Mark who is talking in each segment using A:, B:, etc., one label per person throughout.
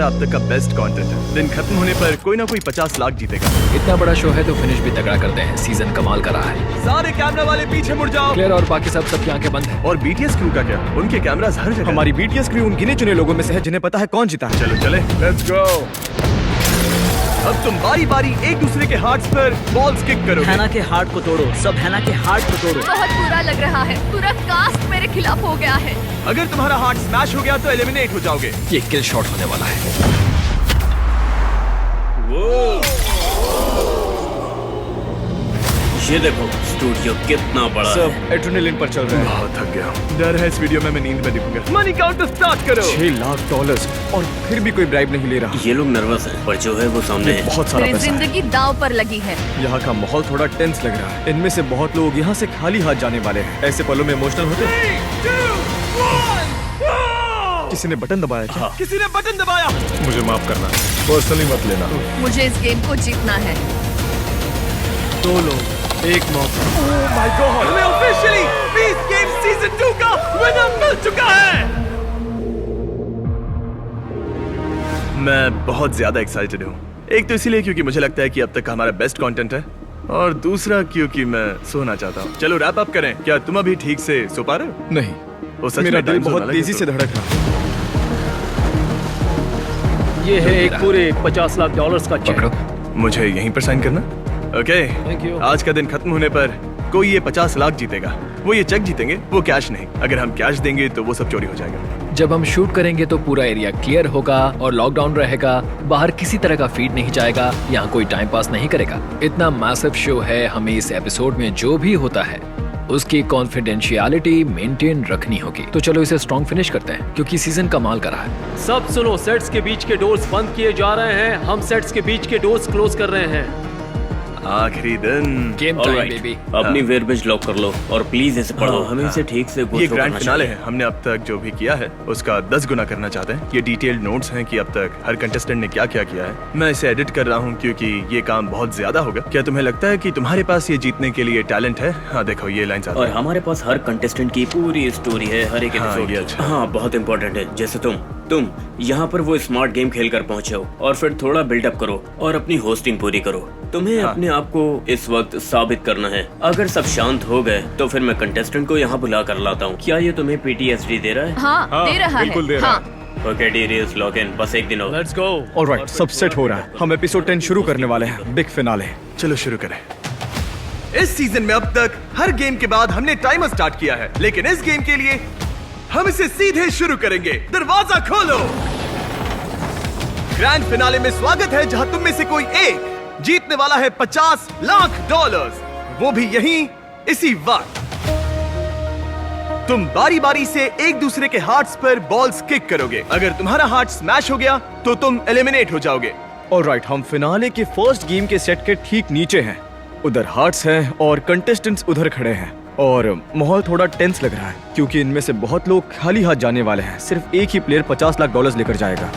A: अब तक का बेस्ट कंटेंट है। दिन खत्म होने पर कोई ना कोई 50 लाख जीतेगा।
B: इतना बड़ा शो है तो फिनिश भी तगड़ा करते हैं। सीजन कमाल का रहा है।
A: सारे कैमरा वाले पीछे मुड़ जाओ।
B: क्लियर और बाकी सबकी आंखें बंद हैं।
A: और बीटीएस क्रू का क्या? उनके कैमरास हर जगह।
C: हमारी बीटीएस क्रू उन गिने चुने लोगों में से है जिन्हें पता है कौन जीता है।
A: चलो चले, लेट्स गो। अब तुम बारी बारी एक दूसरे के हार्ट्स पर बॉल्स किक करोगे।
D: हैना के हार्ट को तोड़ो, सब हैना के हार्ट को तोड़ो।
E: बहुत बुरा लग रहा है, पूरा कास्ट मेरे खिलाफ हो गया है।
A: अगर तुम्हारा हार्ट स्मैश हो गया तो एलिमिनेट हो जाओगे।
B: ये किल शॉट होने वाला है।
F: ये देखो स्टूडियो कितना बड़ा है।
C: सब एड्रेनलिन पर चल रहे हैं।
A: बहुत थक गया हूँ। डर है इस वीडियो में मैं नींद में दिखूंगा। मनी काउंटर स्टार्ट करो।
C: $6 लाख और फिर भी कोई ब्राइब नहीं ले रहा।
F: ये लोग नर्वस हैं, पर जो है वो सामने है।
C: बहुत सारा
E: मेरी
C: पैसा है।
E: जिंदगी दांव पर लगी है।
C: यहाँ का माहौल थोड़ा टेंस लग रहा है। इनमें से बहुत लोग यहाँ से खाली हाथ जाने वाले हैं। ऐसे पलों में इमोशनल होते हैं। किसी ने बटन दबाया क्या?
A: किसी ने बटन दबाया।
C: मुझे माफ करना, पर्सनली मत लेना।
E: मुझे इस गेम को जीतना है।
C: 2 लोग, एक मौका।
A: Oh my God! हमें ऑफिशियली बीस गेम सीजन 2 का विनर मिल चुका है। मैं बहुत ज्यादा एक्साइटेड हूँ। एक तो इसीलिए क्योंकि मुझे लगता है कि अब तक का हमारा बेस्ट कंटेंट है, और दूसरा क्योंकि मैं सोना चाहता हूँ। चलो रैप अप करें। क्या तुम अभी ठीक से सो पा रहे हो?
C: नहीं,
A: वो सच
C: मेरा
A: में
C: दिल
A: time zone
C: बहुत
A: अलग
C: तेजी
A: है
C: से
A: तो।
C: धड़क रहा है।
D: ये है एक पूरे $50 लाख का चेक।
B: पकड़ो।
A: मुझे यहीं पर साइन करना। Okay
B: Thank you.
A: आज का दिन खत्म होने पर कोई ये 50 लाख जीतेगा। वो ये चेक जीतेंगे, वो कैश नहीं। अगर हम कैश देंगे तो वो सब चोरी हो जाएगा।
B: जब हम शूट करेंगे तो पूरा एरिया क्लियर होगा और लॉकडाउन रहेगा। बाहर किसी तरह का फीड नहीं जाएगा। यहाँ कोई टाइम पास नहीं करेगा। इतना मैसिव शो है, हमें इस एपिसोड में जो भी होता है उसकी कॉन्फिडेंशियलिटी मेंटेन रखनी होगी। तो चलो इसे स्ट्रॉन्ग फिनिश करते हैं, क्योंकि सीजन कमाल का रहा है।
D: सब सुनो, सेट्स के बीच के डोर्स बंद किए जा रहे हैं। हम सेट्स के बीच के डोर्स क्लोज कर रहे हैं।
A: आखिरी दिन।
B: Game time baby.
F: अपनी वेयरबेज लॉक कर लो और प्लीज इसे पढ़ो। हमें इसे ठीक से
A: ये ग्रैंड फिनाले है। हमने अब तक जो भी किया है उसका 10 गुना करना चाहते हैं। ये डिटेल्ड नोट्स हैं कि अब तक हर कंटेस्टेंट ने क्या क्या किया है। मैं इसे एडिट कर रहा हूँ क्योंकि ये काम बहुत ज्यादा होगा। क्या तुम्हें लगता है कि तुम्हारे पास ये जीतने के लिए टैलेंट है? हाँ देखो ये लाइन्स आती
F: और
A: हैं।
F: हमारे पास हर कंटेस्टेंट की पूरी स्टोरी है, हर एक
A: हाँ,
F: एपिसोड
A: ये
F: की।
A: अच्छा।
F: हाँ, बहुत इंपॉर्टेंट है। जैसे तुम यहाँ पर वो स्मार्ट गेम खेल कर पहुँचे हो और फिर थोड़ा बिल्डअप करो और अपनी होस्टिंग पूरी करो। तुम्हें
A: हाँ।
F: अपने आप को इस वक्त साबित करना है। अगर सब शांत हो गए तो फिर मैं कंटेस्टेंट को यहाँ बुला कर लाता हूँ। क्या ये तुम्हें PTSD दे रहा है?
E: हाँ, दे रहा
C: बिल्कुल दे
E: है।
C: रहा
E: हाँ।
F: ओके डीरियस लॉक इन, बस एक दिन हो।
D: Let's go.
C: ऑलराइट, सब सेट हो रहा है। हम एपिसोड 10 शुरू करने वाले हैं। Big finale.
A: चलो शुरू करें। इस सीजन में अब तक हर गेम के बाद हमने टाइमर स्टार्ट किया है, लेकिन इस गेम के लिए हम इसे सीधे शुरू करेंगे। दरवाजा खोलो। ग्रैंड फिनाले में स्वागत है, जहां तुम में से कोई एक जीतने वाला है $50 लाख, वो भी यहीं इसी वक्त। तुम बारी बारी से एक दूसरे के हार्ट्स पर बॉल्स किक करोगे। अगर तुम्हारा हार्ट स्मैश हो गया तो तुम एलिमिनेट हो जाओगे।
C: ऑलराइट, हम फिनाले के फर्स्ट गेम के सेट के ठीक नीचे हैं। उधर हार्ट्स हैं और कंटेस्टेंट्स उधर खड़े हैं, और माहौल थोड़ा टेंस लग रहा है क्योंकि इनमें से बहुत लोग खाली हाथ जाने वाले हैं। सिर्फ एक ही प्लेयर $50 लाख लेकर जाएगा।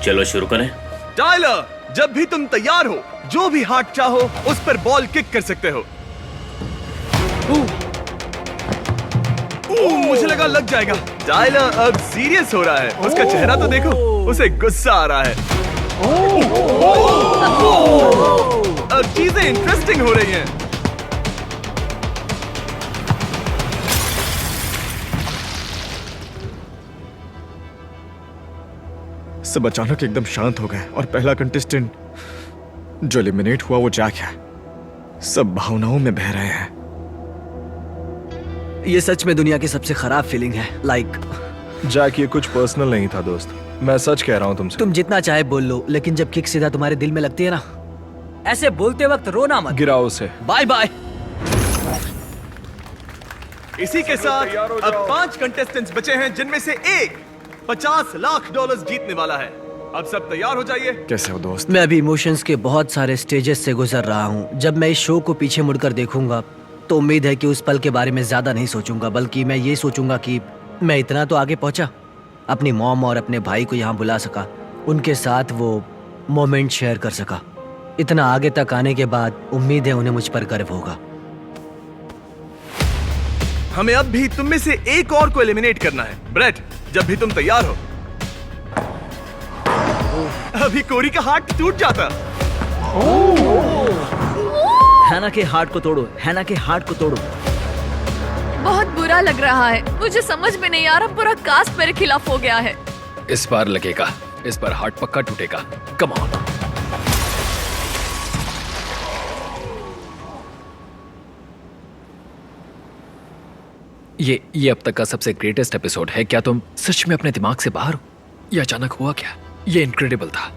F: चलो शुरू करें।
A: टाइलर, जब भी तुम तैयार हो, जो भी हार्ट चाहो उस पर बॉल किक कर सकते हो। मुझे लगा लग जाएगा। टाइलर अब सीरियस हो रहा है। उसका चेहरा तो देखो, उसे गुस्सा आ रहा है। अब चीजें इंटरेस्टिंग हो रही हैं।
C: सब अचानक एकदम शांत हो गए और पहला कंटेस्टेंट जो एलिमिनेट हुआ वो जैक है। सब भावनाओं में बह रहे हैं।
D: ये सच में दुनिया की सबसे खराब फीलिंग है। लाइक
G: जैक, ये कुछ पर्सनल नहीं था दोस्त, मैं सच कह रहा हूँ तुमसे।
D: तुम जितना चाहे बोल लो, लेकिन जब किक सीधा तुम्हारे दिल में लगती है ना, ऐसे बोलते वक्त रोना मत।
G: गिराओ उसे।
D: Bye bye.
A: इसी के साथ अब 5 कंटेस्टेंट्स बचे हैं, जिनमें से एक $50 लाख जीतने वाला है। अब सब तैयार हो जाइए।
C: कैसे हो दोस्त?
D: मैं अभी इमोशंस के बहुत सारे स्टेजेस से गुजर रहा हूँ। जब मैं इस शो को पीछे मुड़कर देखूंगा तो उम्मीद है कि उस पल के बारे में ज्यादा नहीं सोचूंगा, बल्कि मैं ये सोचूंगा कि मैं इतना तो आगे पहुंचा, अपनी मॉम और अपने भाई को यहाँ बुला सका, उनके साथ वो मोमेंट शेयर कर सका। इतना आगे तक आने के बाद उम्मीद है उन्हें मुझ पर गर्व होगा।
A: हमें अब भी तुम में से एक और को एलिमिनेट करना है। ब्रेट, जब भी तुम तैयार हो। अभी कोरी का हार्ट टूट जाता।
H: हैना के हार्ट को तोड़ो, हैना के हार्ट को तोड़ो।
E: बहुत बुरा लग रहा है, मुझे समझ में नहीं आ रहा, पूरा कास्ट मेरे खिलाफ हो गया है।
B: इस बार लगेगा, इस बार हार्ट पक्का टूटेगा। Come on. ये अब तक का सबसे ग्रेटेस्ट एपिसोड है। क्या तुम सच में अपने दिमाग से बाहर हो? ये अचानक हुआ क्या? ये इनक्रेडिबल था।